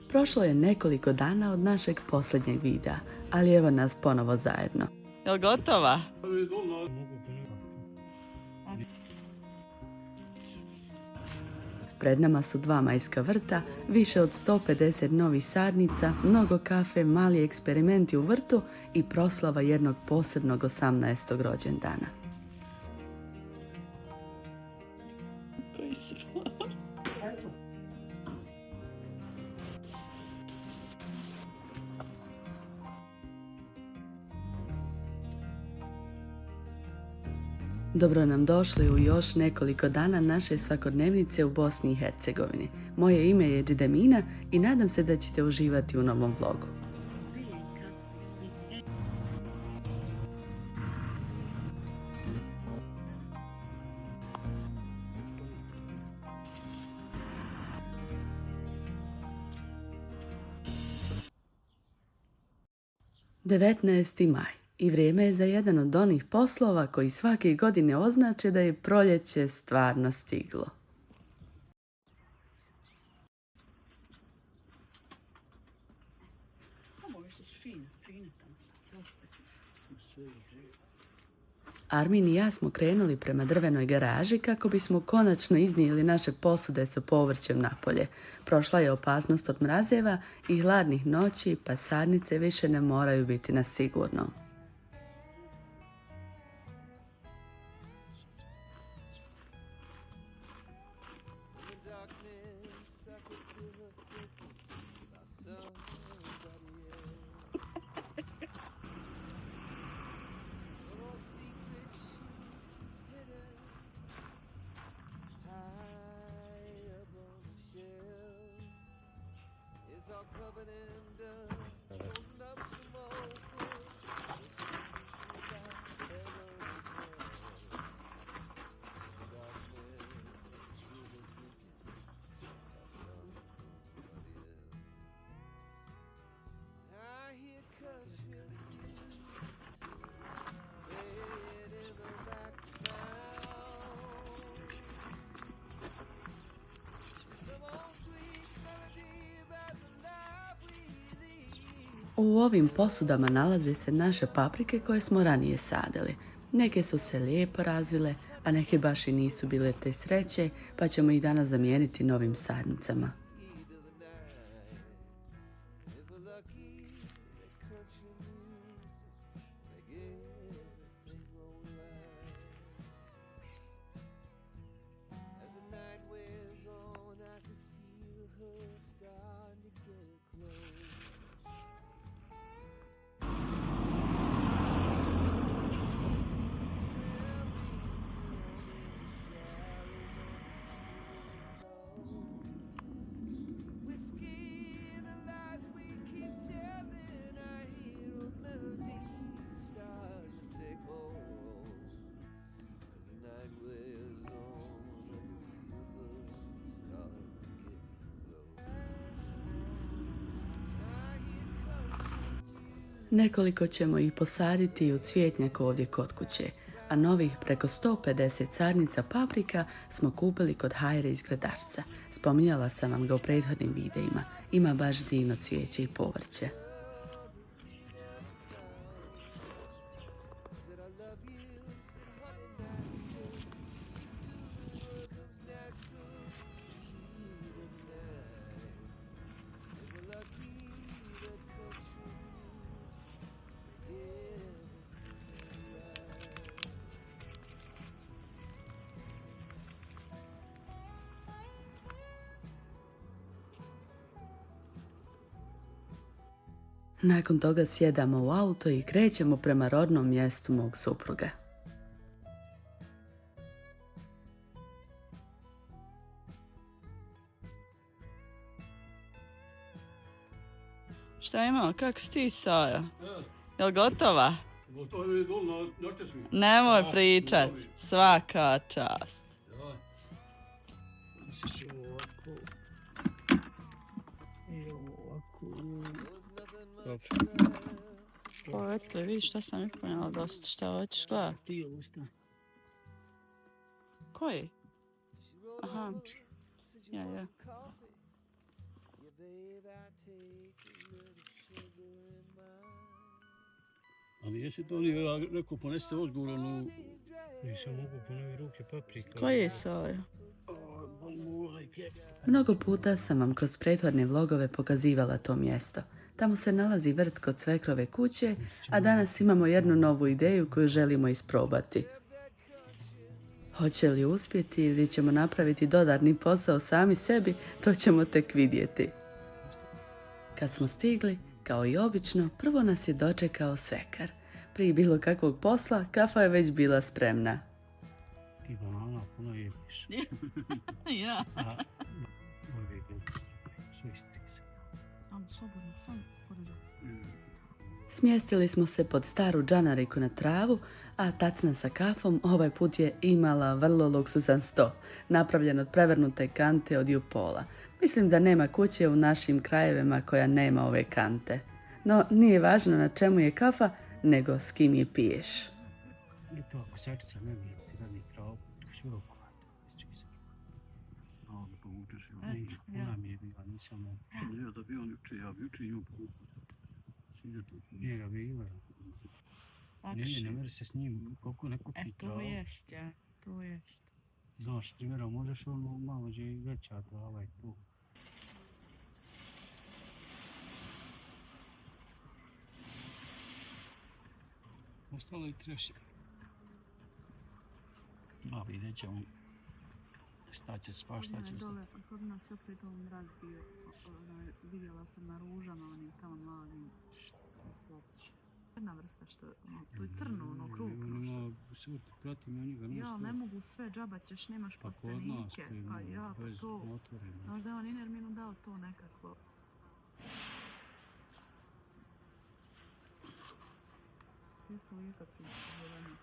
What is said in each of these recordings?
Prošlo je nekoliko dana od našeg posljednjeg videa, ali evo nas ponovo zajedno. Jel gotova? Pred nama su 2 majska vrta, više od 150 novih sadnica, mnogo kafe, mali eksperimenti u vrtu i proslava jednog posebnog 18. rođendana. Dobro nam došli u još nekoliko dana naše svakodnevnice u Bosni i Hercegovini. Moje ime je Džedemina i nadam se da ćete uživati u novom vlogu. Devetnaesti maj. I vrijeme je za jedan od onih poslova koji svake godine označe da je proljeće stvarno stiglo. Armin i ja smo krenuli prema drvenoj garaži kako bismo konačno iznijeli naše posude sa povrćem napolje. Prošla je opasnost od mrazeva i hladnih noći, pa sadnice više ne moraju biti na sigurnom. U ovim posudama nalaze se naše paprike koje smo ranije sadili. Neke su se lijepo razvile, a neke baš i nisu bile te sreće, pa ćemo ih danas zamijeniti novim sadnicama. Nekoliko ćemo ih posaditi i u cvjetnjak ovdje kod kuće, a novih preko 150 sadnica paprika smo kupili kod Hajre iz Gradarca. Spominjala sam vam ga u prethodnim videima, ima baš divno cvijeće i povrće. Nakon toga sjedamo u auto i krećemo prema rodnom mjestu mog supruga. Šta ima? Kako si ti, Saja? Jel gotova? Gotovo je dol na česmi. Nemoj pričat. Svaka čast. Misliš ovako. I ovako. Dobro. O, eto, vidiš šta sam ispunjala dosta. Šta hoćeš gledat? Ti usta. Koji? Aha. Ja. Ali jesi donio, ja rekao, ponesite odgovorno u... Nisam mogu ponovi ruke paprika. Koji je soja? Mnogo puta sam vam kroz prethodne vlogove pokazivala to mjesto. Tamo se nalazi vrt kod svekrove kuće, a danas imamo jednu novu ideju koju želimo isprobati. Hoće li uspjeti ili ćemo napraviti dodatni posao sami sebi, to ćemo tek vidjeti. Kad smo stigli, kao i obično, prvo nas je dočekao svekar. Prije bilo kakvog posla, kafa je već bila spremna. Ti banana puno jediš. Ja. A ove gledice su istrise. Samo slobodno, samo podržati. Smjestili smo se pod staru džanariku na travu, a tacna sa kafom ovaj put je imala vrlo luksuzan sto, napravljen od prevrnute kante od jupola. Mislim da nema kuće u našim krajevima koja nema ove kante. No, nije važno na čemu je kafa, nego s kim je piješ. I to ako sečica ne mi ti radi travu, tu široko vrata. Istrize. A onda povučeš i Ne, puna mi je bila, nisam mogu. Ne, da bi on juče, ja bi juče nju povukao. Sviđa to. Nije ga bila. Ne može se s njim, koliko ne kupi travu. To jest, ja. To jest. Znaš, primjera, možeš ono malo gdje je veća trava i tu. Ostalo je trešnja. A vidjet ćemo. Šta će spa, šta će Dole, kod nas je opet on razbio. Vidjela sam na ružama, onim tamo malim. Slatči. Jedna vrsta što, to je crno, ono krupno. Ono, sve pratim ja njega. Ja, ne mogu sve, džabat ćeš, nemaš Pa kod nas, plastenike. Pa ja, pa bez to. otvoreno. Znaš da je on Inerminu dao to nekako. Svi su uvijek zeleni.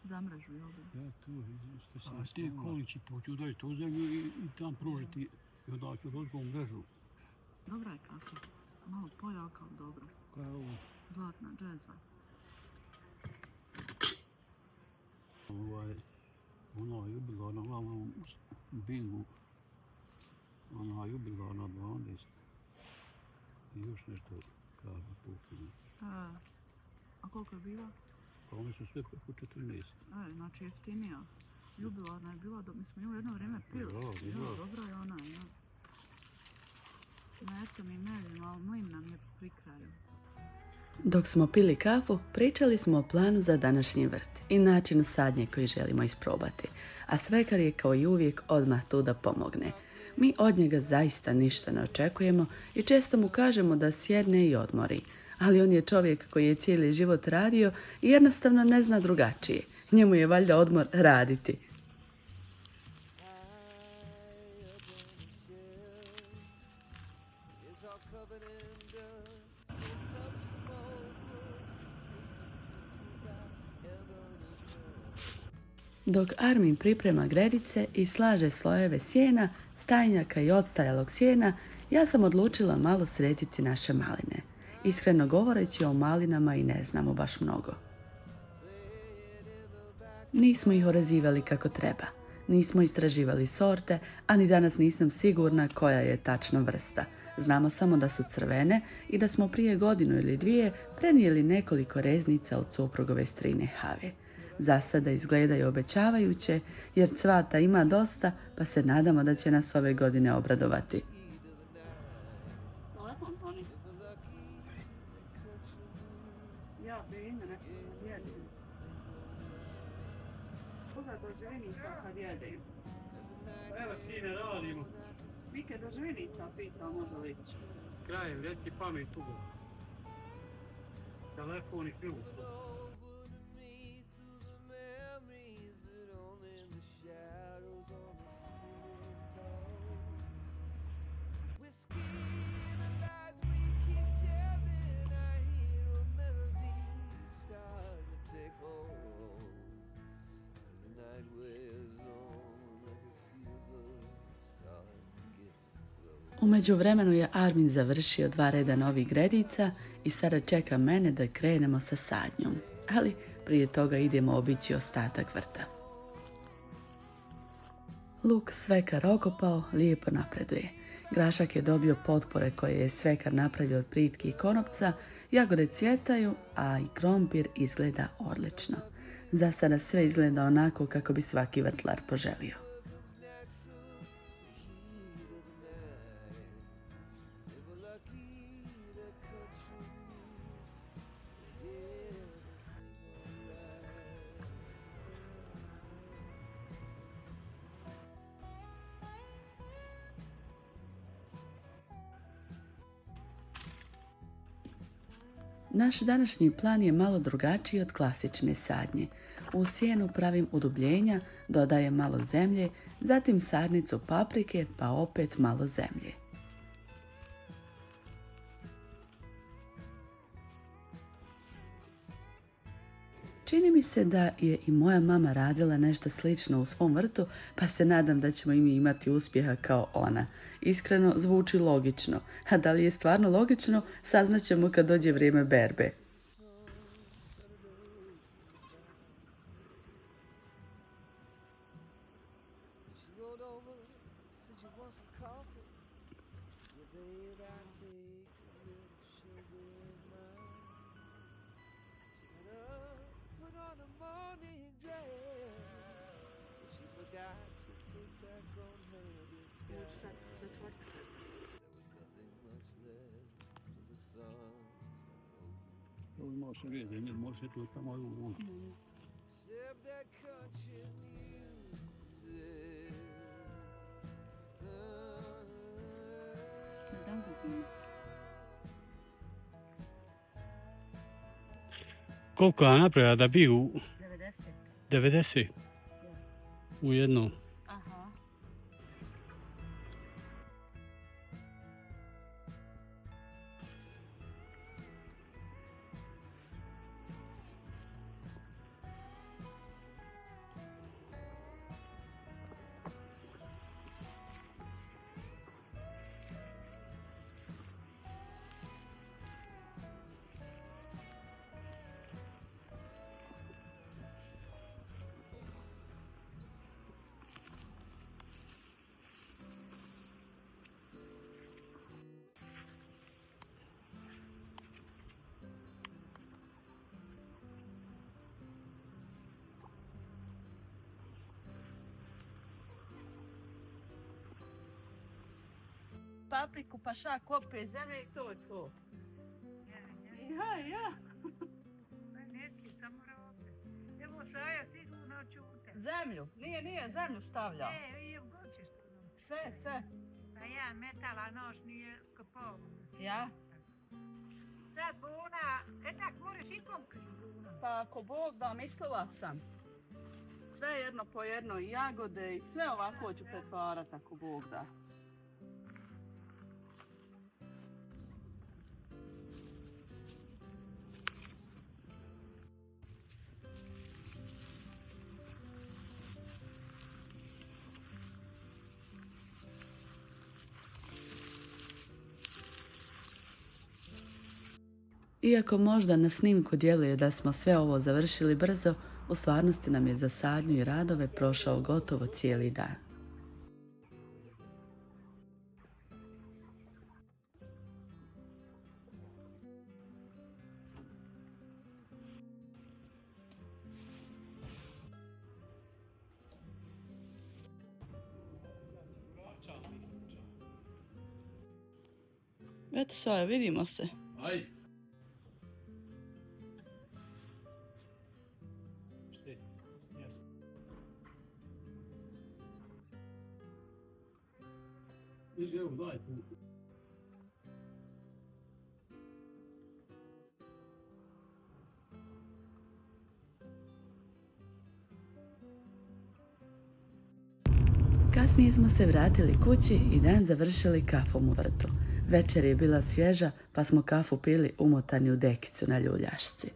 Zamražuju ovo. Ja tu, što sam te kolići, to ću udaviti u zemlju i tam pružiti i onda ću doći u mrežu. Dobra je kako. Malo pojaka, ali dobro. Koja je ovo? Zlatna džezva. Ona je ubila na glavnom bingu. Ona je ubila na 12. I još nešto kaže pokojno. A koliko je bila? Pa one su sve preko 14. Znači jeftinija. Jubilarna je bila, mi smo nju jedno vrijeme pili. Da. Dobro je ona, ja. Eto mi meljem, ali mlin nam je pri kraju. Dok smo pili kafu, pričali smo o planu za današnji vrt i načinu sadnje koji želimo isprobati, a svekar je kao i uvijek odmah tu da pomogne. Mi od njega zaista ništa ne očekujemo i često mu kažemo da sjedne i odmori, ali on je čovjek koji je cijeli život radio i jednostavno ne zna drugačije. Njemu je valjda odmor raditi. Dok Armin priprema gredice i slaže slojeve sjena, stajnjaka i odstarjelog sjena, ja sam odlučila malo srediti naše maline. Iskreno govoreći, o malinama i ne znamo baš mnogo. Nismo ih orezivali kako treba. Nismo istraživali sorte, a ni danas nisam sigurna koja je tačno vrsta. Znamo samo da su crvene i da smo prije godinu ili dvije prenijeli nekoliko reznica od suprugove strine Have. Za sada izgledaju obećavajuće, jer cvata ima dosta, pa se nadamo da će nas ove godine obradovati. Telefon zvoni. Ja bi ime nešto jedim. Koga doživjenica kad jedim? Evo sine, radimo. Vike doživjenica pita možda li ići. Krajem, reci pamet ugo. Telefon i ključ. U međuvremenu je Armin završio 2 reda novih gredica i sada čeka mene da krenemo sa sadnjom. Ali prije toga idemo obići ostatak vrta. Luk svekar okopao lijepo napreduje. Grašak je dobio potpore koje je svekar napravio od plitki i konopca, jagode cvjetaju, a i krompir izgleda odlično. Za sada sve izgleda onako kako bi svaki vrtlar poželio. Naš današnji plan je malo drugačiji od klasične sadnje. U sjenu pravim udubljenja, dodajem malo zemlje, zatim sadnicu paprike, pa opet malo zemlje. Čini mi se da je i moja mama radila nešto slično u svom vrtu, pa se nadam da ćemo i mi imati uspjeha kao ona. Iskreno zvuči logično, a da li je stvarno logično, saznaćemo kad dođe vrijeme berbe. Ovo može vidjeti, ne može tu tamo u vunu. Koliko je napravila da bi u 90? U jednom. Aha. Papriku, pa šak kope zemlje i to je to. Ja. Neki samo robe. Evo Saja sigurno čute. Zemlju, nije zemlju stavljao. I u goćištu. Sve. Pa ja metala nož nije skopao. Ja? Sad buna, tak moraš i komkri buna. Pa ako Bog da, mislila sam. Sve jedno po jedno, i jagode i sve ovako ću pretvarati ako Bog da. Iako možda na snimku djeluje da smo sve ovo završili brzo, u stvarnosti nam je za sadnju i radove prošao gotovo cijeli dan. Eto Saja, vidimo se. Ajde. Evo, daj tu. Kasnije smo se vratili kući i dan završili kafom u vrtu. Večer je bila svježa, pa smo kafu pili umotani u dekicu na ljuljašci.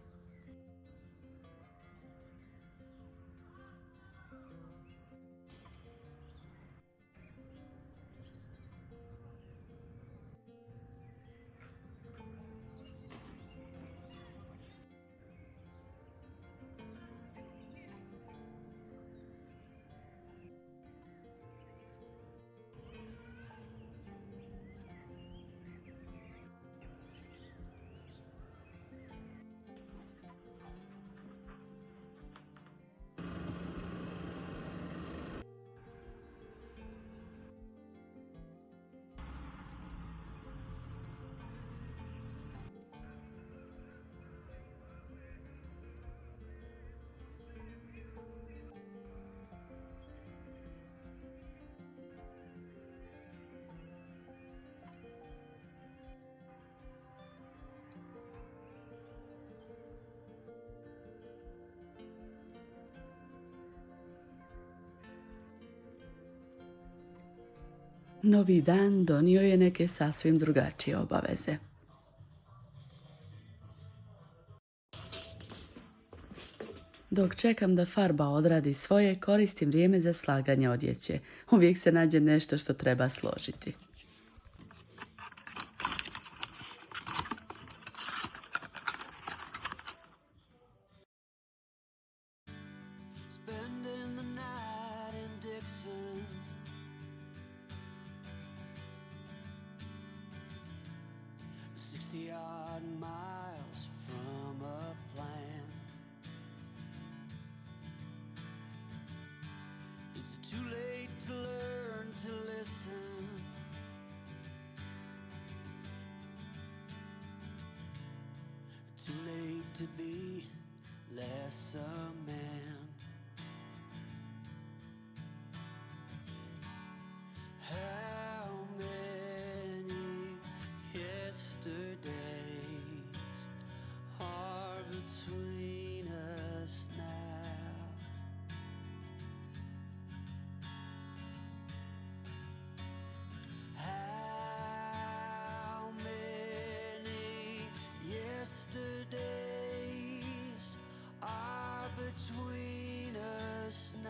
Novi dan donio je neke sasvim drugačije obaveze. Dok čekam da farba odradi svoje, koristim vrijeme za slaganje odjeće. Uvijek se nađe nešto što treba složiti. Spending the night in Dixon, 60-odd miles from a plan. Is it too late to learn to listen? Too late to be less a man? How many yesterdays are between us now? How many yesterdays are between us now?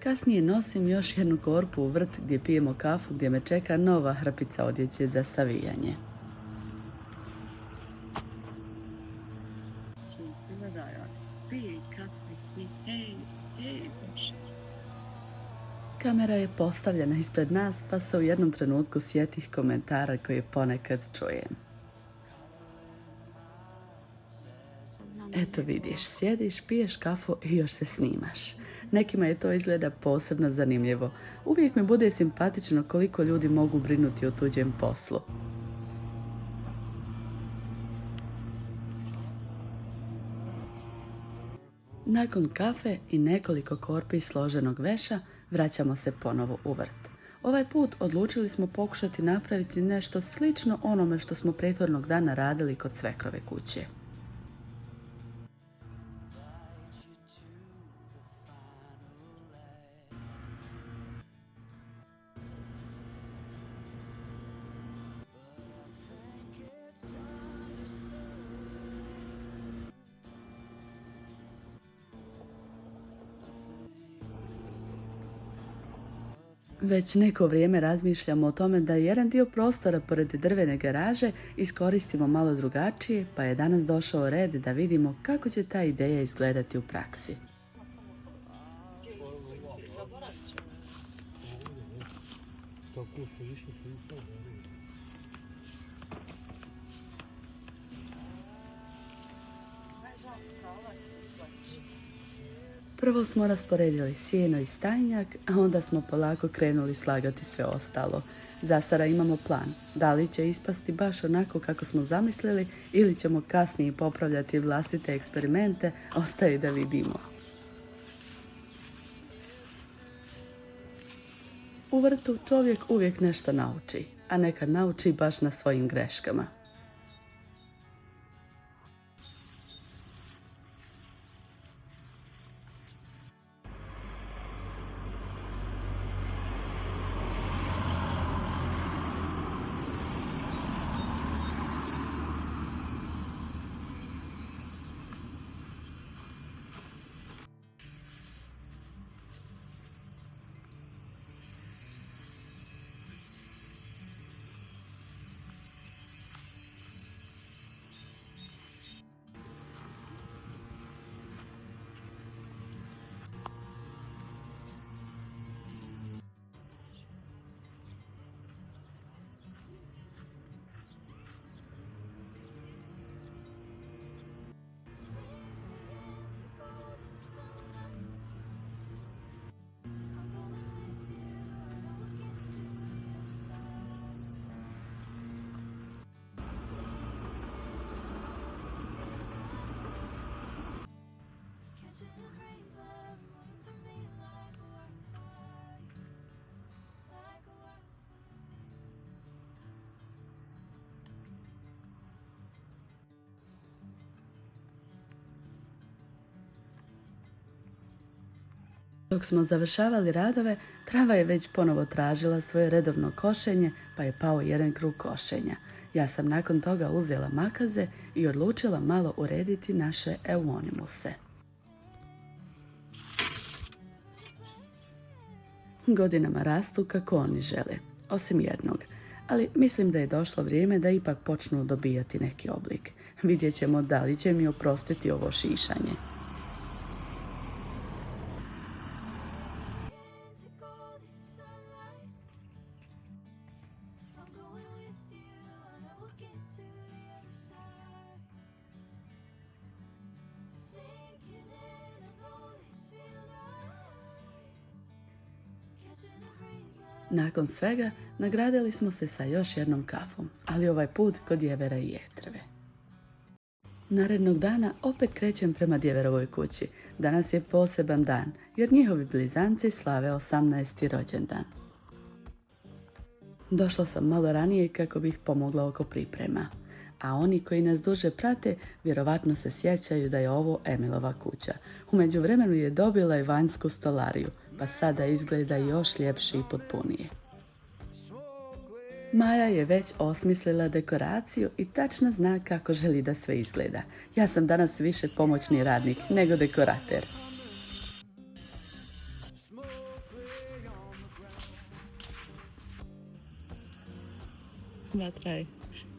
Kasnije nosim još jednu korpu u vrt gdje pijemo kafu, gdje me čeka nova hrpica odjeće za savijanje. Kamera je postavljena ispred nas, pa se u jednom trenutku sjetih komentara koje ponekad čujem. Eto vidiš, sjediš, piješ kafu i još se snimaš. Nekima je to izgleda posebno zanimljivo. Uvijek mi bude simpatično koliko ljudi mogu brinuti o tuđem poslu. Nakon kafe i nekoliko korpi složenog veša, vraćamo se ponovo u vrt. Ovaj put odlučili smo pokušati napraviti nešto slično onome što smo prethodnog dana radili kod svekrove kuće. Već neko vrijeme razmišljamo o tome da jedan dio prostora pored drvene garaže iskoristimo malo drugačije, pa je danas došao red da vidimo kako će ta ideja izgledati u praksi. Prvo smo rasporedili sjeno i stajnjak, a onda smo polako krenuli slagati sve ostalo. Za sada imamo plan. Da li će ispasti baš onako kako smo zamislili ili ćemo kasnije popravljati vlastite eksperimente, ostaje da vidimo. U vrtu čovjek uvijek nešto nauči, a nekad nauči baš na svojim greškama. Dok smo završavali radove, trava je već ponovo tražila svoje redovno košenje, pa je pao jedan krug košenja. Ja sam nakon toga uzela makaze i odlučila malo urediti naše euonimuse. Godinama rastu kako oni žele, osim jednog, ali mislim da je došlo vrijeme da ipak počnu dobijati neki oblik. Vidjet ćemo da li će mi oprostiti ovo šišanje. Nakon svega, nagradili smo se sa još jednom kafom, ali ovaj put kod Djevera i Jetrve. Narednog dana opet krećem prema Djeverovoj kući. Danas je poseban dan, jer njihovi blizanci slave 18. rođendan. Došla sam malo ranije kako bih pomogla oko priprema, a oni koji nas duže prate vjerovatno se sjećaju da je ovo Emilova kuća. U međuvremenu je dobila i vanjsku stolariju, pa sada izgleda još ljepše i potpunije. Maja je već osmislila dekoraciju i tačno zna kako želi da sve izgleda. Ja sam danas više pomoćni radnik nego dekorater. Vatra je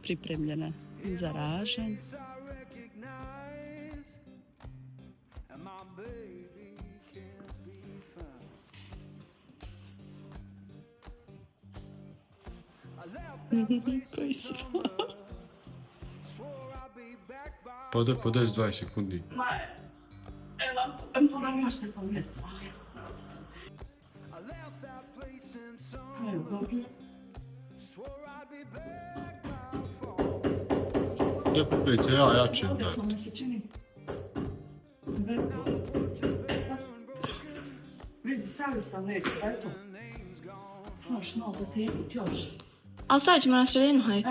pripremljena za ražanj. Koji si? Podaj 20 sekundi. Moram još se pomijeti. Ja popet se ja jače. Vidi, savi sam neću, eto. Još malo da teput, još. Ali stavit ćemo na sredinu, haj.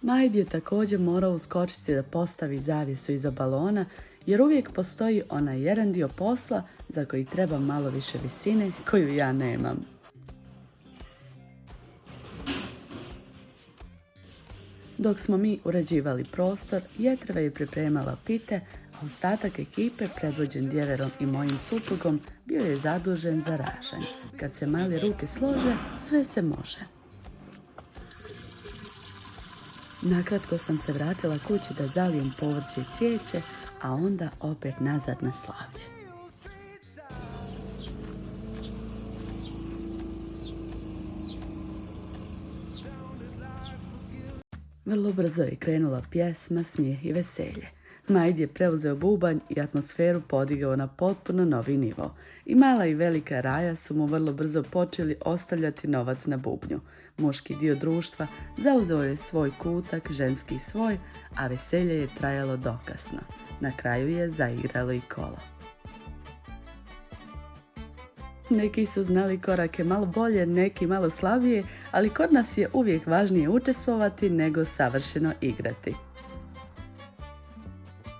Majd je također morao uskočiti da postavi zavjesu iza balona, jer uvijek postoji onaj jedan dio posla za koji treba malo više visine koju ja nemam. Dok smo mi uređivali prostor, Jetrva je pripremala pite, a ostatak ekipe, predvođen Djeverom i mojim suprugom, bio je zadužen za ražanj. Kad se male ruke slože, sve se može. Nakratko sam se vratila kući da zalijem povrće i cvijeće, a onda opet nazad na slavlje. Vrlo brzo je krenula pjesma, smijeh i veselje. Majd je preuzeo bubanj i atmosferu podigao na potpuno novi nivo. I mala i velika Raja su mu vrlo brzo počeli ostavljati novac na bubnju. Muški dio društva zauzeo je svoj kutak, ženski svoj, a veselje je trajalo dokasno. Na kraju je zaigralo i kolo. Neki su znali korake malo bolje, neki malo slabije, ali kod nas je uvijek važnije učestvovati nego savršeno igrati.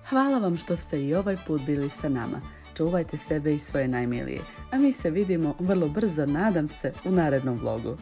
Hvala vam što ste i ovaj put bili sa nama. Čuvajte sebe i svoje najmilije, a mi se vidimo vrlo brzo, nadam se, u narednom vlogu.